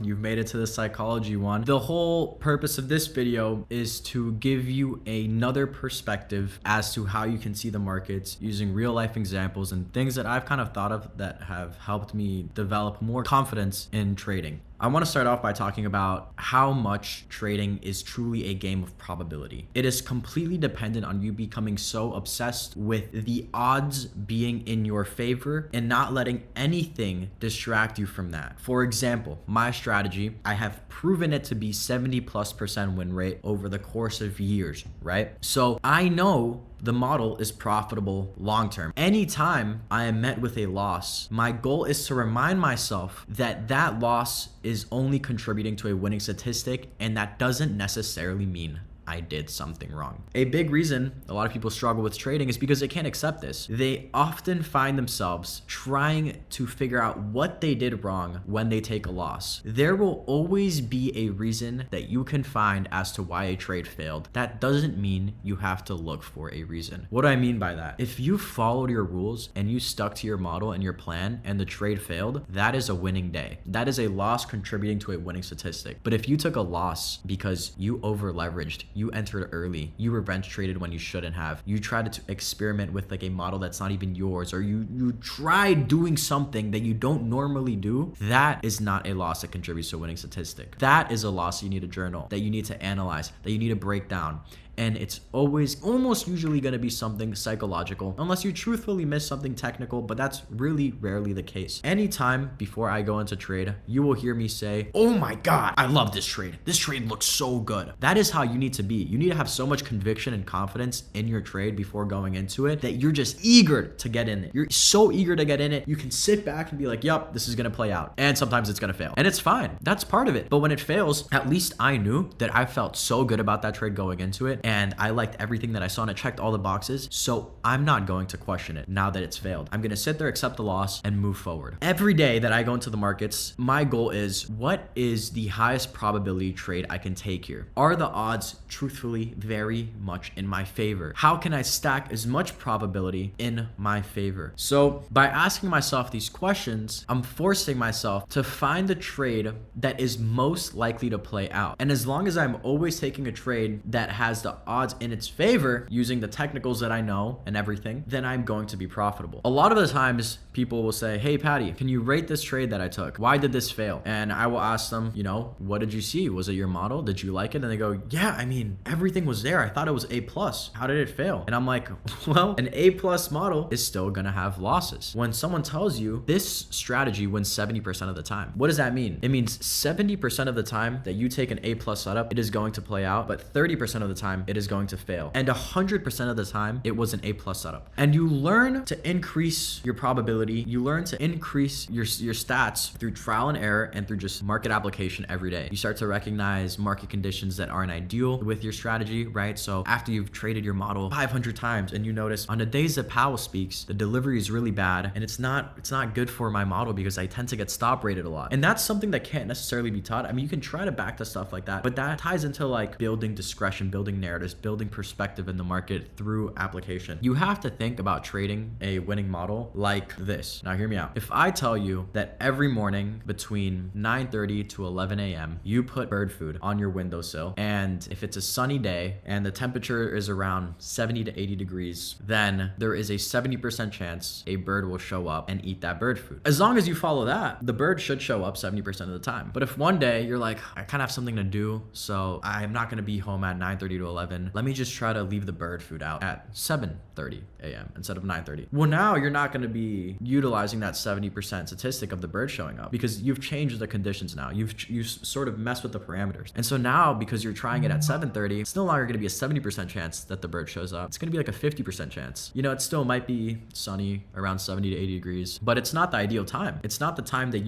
you've made it to the psychology one. The whole purpose of this video is to give you another perspective as to how you can see the markets using real life examples and things that I've kind of thought of that have helped me develop more confidence in trading. I want to start off by talking about how much trading is truly a game of probability. It is completely dependent on you becoming so obsessed with the odds being in your favor and not letting anything distract you from that. For example, my strategy, I have proven it to be 70+% win rate over the course of years, right? So I know the model is profitable long-term. Anytime I am met with a loss, my goal is to remind myself that that loss is only contributing to a winning statistic, and that doesn't necessarily mean I did something wrong. A big reason a lot of people struggle with trading is because they can't accept this. They often find themselves trying to figure out what they did wrong when they take a loss. There will always be a reason that you can find as to why a trade failed. That doesn't mean you have to look for a reason. What do I mean by that? If you followed your rules and you stuck to your model and your plan and the trade failed, that is a winning day. That is a loss contributing to a winning statistic. But if you took a loss because you over leveraged, you entered early, you revenge traded when you shouldn't have, you tried to experiment with like a model that's not even yours, or you tried doing something that you don't normally do, that is not a loss that contributes to a winning statistic. That is a loss you need to journal, that you need to analyze, that you need to break down. And it's almost usually going to be something psychological, unless you truthfully miss something technical, but that's really rarely the case. Anytime before I go into trade, you will hear me say, oh my God, I love this trade. This trade looks so good. That is how you need to be. You need to have so much conviction and confidence in your trade before going into it that you're just eager to get in it. You're so eager to get in it. You can sit back and be like, yup, this is going to play out. And sometimes it's going to fail. And it's fine. That's part of it. But when it fails, at least I knew that I felt so good about that trade going into it. And I liked everything that I saw and it checked all the boxes. So I'm not going to question it now that it's failed. I'm going to sit there, accept the loss, and move forward. Every day that I go into the markets, my goal is, what is the highest probability trade I can take here? Are the odds truthfully very much in my favor? How can I stack as much probability in my favor? So by asking myself these questions, I'm forcing myself to find the trade that is most likely to play out. And as long as I'm always taking a trade that has the odds in its favor using the technicals that I know and everything, then I'm going to be profitable. A lot of the times people will say, hey Patty, can you rate this trade that I took? Why did this fail? And I will ask them, what did you see? Was it your model? Did you like it? And they go, yeah, I mean, everything was there. I thought it was A+. How did it fail? And I'm like, well, an A+ model is still gonna have losses. When someone tells you this strategy wins 70% of the time, what does that mean? It means 70% of the time that you take an A+ setup, it is going to play out, but 30% of the time it is going to fail. And 100% of the time, it was an A+ setup. And you learn to increase your probability. You learn to increase your stats through trial and error and through just market application every day. You start to recognize market conditions that aren't ideal with your strategy, right? So after you've traded your model 500 times and you notice on the days that Powell speaks, the delivery is really bad and it's not good for my model because I tend to get stop rated a lot. And that's something that can't necessarily be taught. I mean, you can try to back to stuff like that, but that ties into like building discretion, building narratives, building perspective in the market through application. You have to think about trading a winning model like this. Now hear me out. If I tell you that every morning between 9:30 to 11 a.m. you put bird food on your windowsill, and if it's a sunny day and the temperature is around 70 to 80 degrees, then there is a 70% chance a bird will show up and eat that bird food. As long as you follow that, the bird should show up 70% of the time. But if one day you're like, I kind of have something to do, so I'm not going to be home at 9:30 to 11, let me just try to leave the bird food out at 7:30 a.m. instead of 9:30. Well, now you're not going to be utilizing that 70% statistic of the bird showing up because you've changed the conditions now. You've sort of messed with the parameters. And so now, because you're trying it at 7:30, it's no longer going to be a 70% chance that the bird shows up. It's going to be like a 50% chance. It still might be sunny around 70 to 80 degrees, but it's not the ideal time. It's not the time that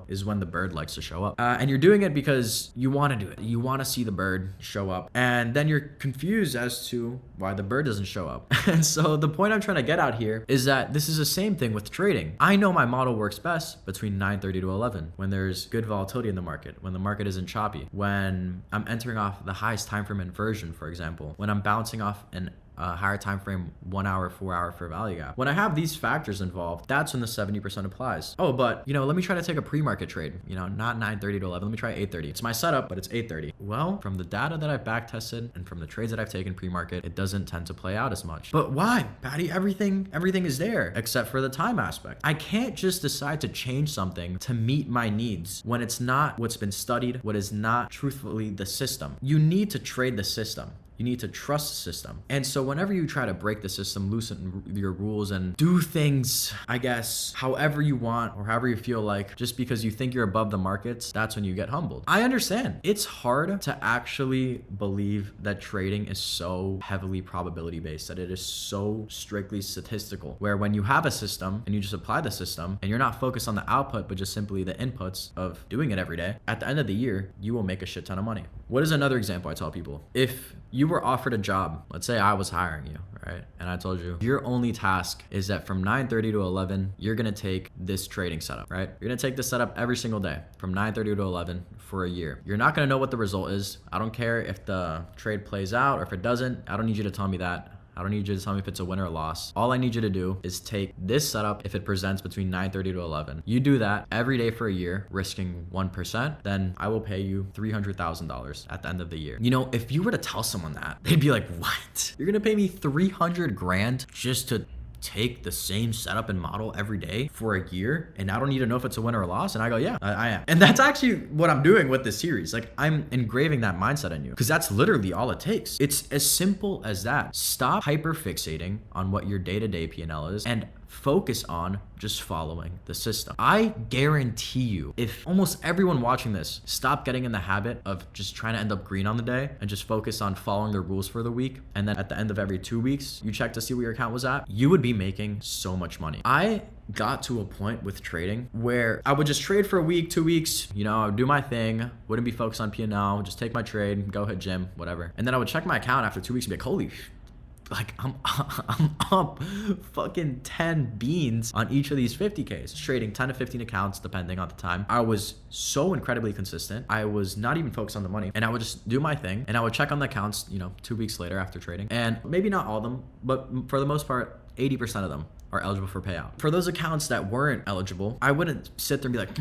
is when the bird likes to show up. And you're doing it because you want to do it. You want to see the bird show up. And then you're confused as to why the bird doesn't show up. And so the point I'm trying to get out here is that this is the same thing with trading. I know my model works best between 9:30 to 11 when there's good volatility in the market, when the market isn't choppy, when I'm entering off the highest time frame inversion, for example, when I'm bouncing off an a higher time frame, 1 hour, 4 hour for value gap. When I have these factors involved, that's when the 70% applies. Oh, but let me try to take a pre-market trade, not 9:30 to 11. Let me try 8:30. It's my setup, but it's 8:30. Well, from the data that I've back tested and from the trades that I've taken pre-market, it doesn't tend to play out as much. But why, Patty? Everything is there except for the time aspect. I can't just decide to change something to meet my needs when it's not what's been studied, what is not truthfully the system. You need to trade the system. You need to trust the system. And so whenever you try to break the system, loosen your rules and do things, I guess, however you want or however you feel like, just because you think you're above the markets, that's when you get humbled. I understand. It's hard to actually believe that trading is so heavily probability based, that it is so strictly statistical, where when you have a system and you just apply the system and you're not focused on the output, but just simply the inputs of doing it every day, at the end of the year, you will make a shit ton of money. What is another example I tell people? If you were offered a job, let's say I was hiring you, right? And I told you, your only task is that from 9:30 to 11, you're gonna take this trading setup, right? You're gonna take this setup every single day from 9:30 to 11 for a year. You're not gonna know what the result is. I don't care if the trade plays out or if it doesn't. I don't need you to tell me that. I don't need you to tell me if it's a win or a loss. All I need you to do is take this setup if it presents between 9:30 to 11. You do that every day for a year, risking 1%, then I will pay you $300,000 at the end of the year. If you were to tell someone that, they'd be like, what? You're gonna pay me 300 grand just to take the same setup and model every day for a year, and I don't need to know if it's a win or a loss? And I go, yeah, I am. And that's actually what I'm doing with this series. Like, I'm engraving that mindset in you, because that's literally all it takes. It's as simple as that. Stop hyper fixating on what your day-to-day P&L is and focus on just following the system. I guarantee you, if almost everyone watching this stop getting in the habit of just trying to end up green on the day and just focus on following the rules for the week, and then at the end of every 2 weeks, you check to see what your account was at, you would be making so much money. I got to a point with trading where I would just trade for a week, 2 weeks, I would do my thing, wouldn't be focused on P&L, just take my trade, go hit gym, whatever. And then I would check my account after 2 weeks and be like, holy, like I'm up fucking 10 beans on each of these 50Ks, trading 10 to 15 accounts depending on the time. I was so incredibly consistent. I was not even focused on the money, and I would just do my thing, and I would check on the accounts, 2 weeks later after trading, and maybe not all of them, but for the most part, 80% of them are eligible for payout. For those accounts that weren't eligible, I wouldn't sit there and be like,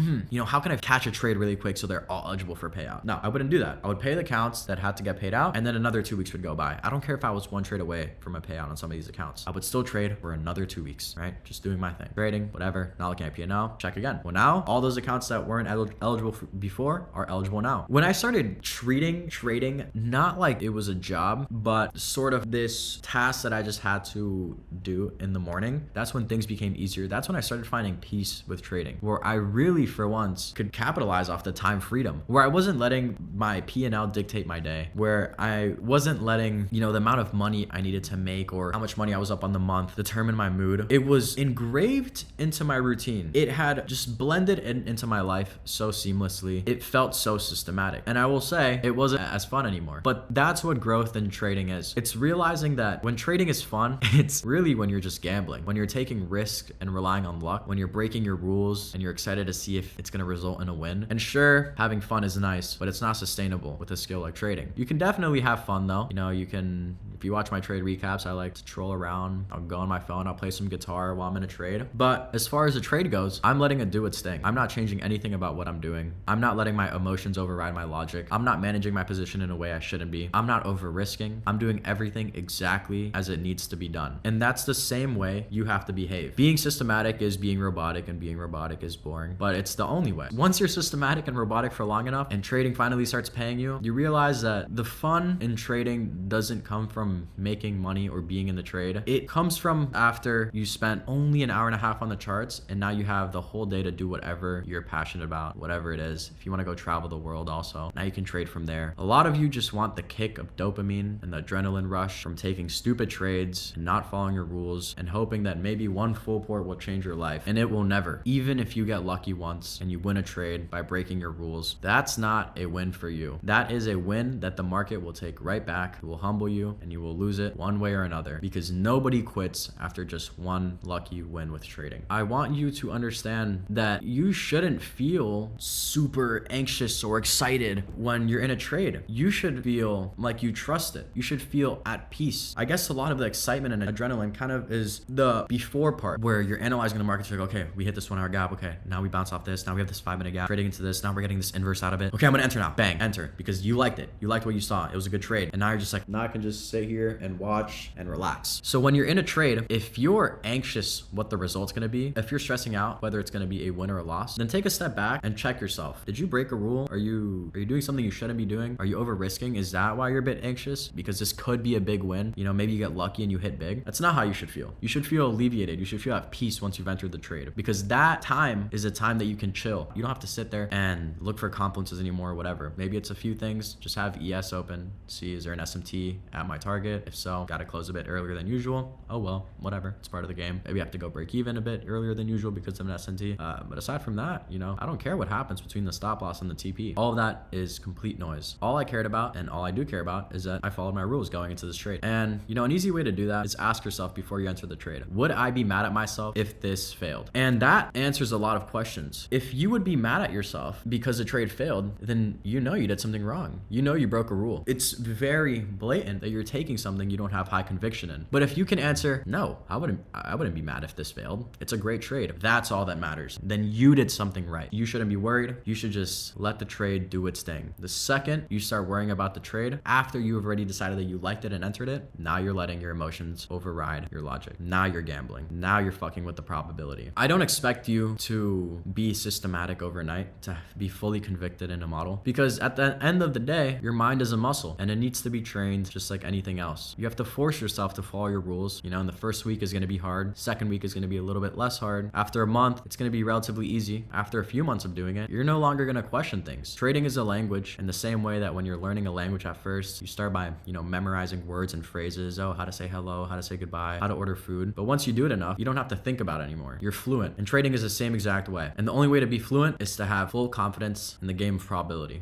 how can I catch a trade really quick so they're all eligible for payout? No, I wouldn't do that. I would pay the accounts that had to get paid out, and then another 2 weeks would go by. I don't care if I was one trade away from a payout on some of these accounts. I would still trade for another 2 weeks, right? Just doing my thing. Trading, whatever, not looking at P&L, check again. Well, now all those accounts that weren't eligible before are eligible now. When I started treating trading not like it was a job, but sort of this task that I just had to do in the morning, that's when things became easier. That's when I started finding peace with trading, where I really, for once, could capitalize off the time freedom, where I wasn't letting my P&L dictate my day, where I wasn't letting, the amount of money I needed to make or how much money I was up on the month determine my mood. It was engraved into my routine. It had just blended into my life so seamlessly. It felt so systematic. And I will say, it wasn't as fun anymore. But that's what growth in trading is. It's realizing that when trading is fun, it's really when you're just gambling, when you're taking risk and relying on luck, when you're breaking your rules and you're excited to see if it's going to result in a win. And sure, having fun is nice, but it's not sustainable with a skill like trading. You can definitely have fun though. You can, if you watch my trade recaps, I like to troll around. I'll go on my phone, I'll play some guitar while I'm in a trade. But as far as the trade goes, I'm letting it do its thing. I'm not changing anything about what I'm doing. I'm not letting my emotions override my logic. I'm not managing my position in a way I shouldn't be. I'm not over risking. I'm doing everything exactly as it needs to be done. And that's the same way you have to behave. Being systematic is being robotic, and being robotic is boring, but it's the only way. Once you're systematic and robotic for long enough and trading finally starts paying you, you realize that the fun in trading doesn't come from making money or being in the trade. It comes from after you spent only an hour and a half on the charts, and now you have the whole day to do whatever you're passionate about, whatever it is. If you want to go travel the world also, now you can trade from there. A lot of you just want the kick of dopamine and the adrenaline rush from taking stupid trades and not following your rules and hoping that maybe one full port will change your life, and it will never. Even if you get lucky once and you win a trade by breaking your rules, that's not a win for you. That is a win that the market will take right back. It will humble you, and you you will lose it one way or another, because nobody quits after just one lucky win with trading. I want you to understand that you shouldn't feel super anxious or excited when you're in a trade. You should feel like you trust it. You should feel at peace. I guess a lot of the excitement and adrenaline kind of is the before part, where you're analyzing the market. You're like, okay, we hit this 1 hour gap. Okay, now we bounce off this. Now we have this 5-minute gap. Trading into this. Now we're getting this inverse out of it. Okay, I'm gonna enter now. Bang, enter, because you liked it. You liked what you saw. It was a good trade. And now you're just like, now I can just sit here and watch and relax. So when you're in a trade, if you're anxious what the result's gonna be, if you're stressing out whether it's gonna be a win or a loss, then take a step back and check yourself. Did you break a rule? Are you doing something you shouldn't be doing? Are you over risking? Is that why you're a bit anxious? Because this could be a big win. You know, maybe you get lucky and you hit big. That's not how you should feel. You should feel alleviated. You should feel at peace once you've entered the trade, because that time is a time that you can chill. You don't have to sit there and look for accomplices anymore or whatever. Maybe it's a few things. Just have ES open. See, is there an SMT at my target? If so, gotta close a bit earlier than usual. Oh well, whatever. It's part of the game. Maybe I have to go break even a bit earlier than usual because of an SMT. But aside from that, you know, I don't care what happens between the stop loss and the TP. All of that is complete noise. All I cared about, and all I do care about, is that I followed my rules going into this trade. And you know, an easy way to do that is ask yourself before you enter the trade, would I be mad at myself if this failed? And that answers a lot of questions. If you would be mad at yourself because the trade failed, then you know you did something wrong. You know you broke a rule. It's very blatant that you're taking something you don't have high conviction in. But if you can answer, no, I wouldn't be mad if this failed. It's a great trade. That's all that matters. Then you did something right. You shouldn't be worried. You should just let the trade do its thing. The second you start worrying about the trade, after you have already decided that you liked it and entered it, now you're letting your emotions override your logic. Now you're gambling. Now you're fucking with the probability. I don't expect you to be systematic overnight, to be fully convicted in a model, because at the end of the day, your mind is a muscle and it needs to be trained just like anything else. You have to force yourself to follow your rules. You know, and the first week is going to be hard. Second week is going to be a little bit less hard. After a month, it's going to be relatively easy. After a few months of doing it, you're no longer going to question things. Trading is a language in the same way that when you're learning a language at first, you start by, you know, memorizing words and phrases. Oh, how to say hello, how to say goodbye, how to order food. But once you do it enough, you don't have to think about it anymore. You're fluent. And trading is the same exact way. And the only way to be fluent is to have full confidence in the game of probability.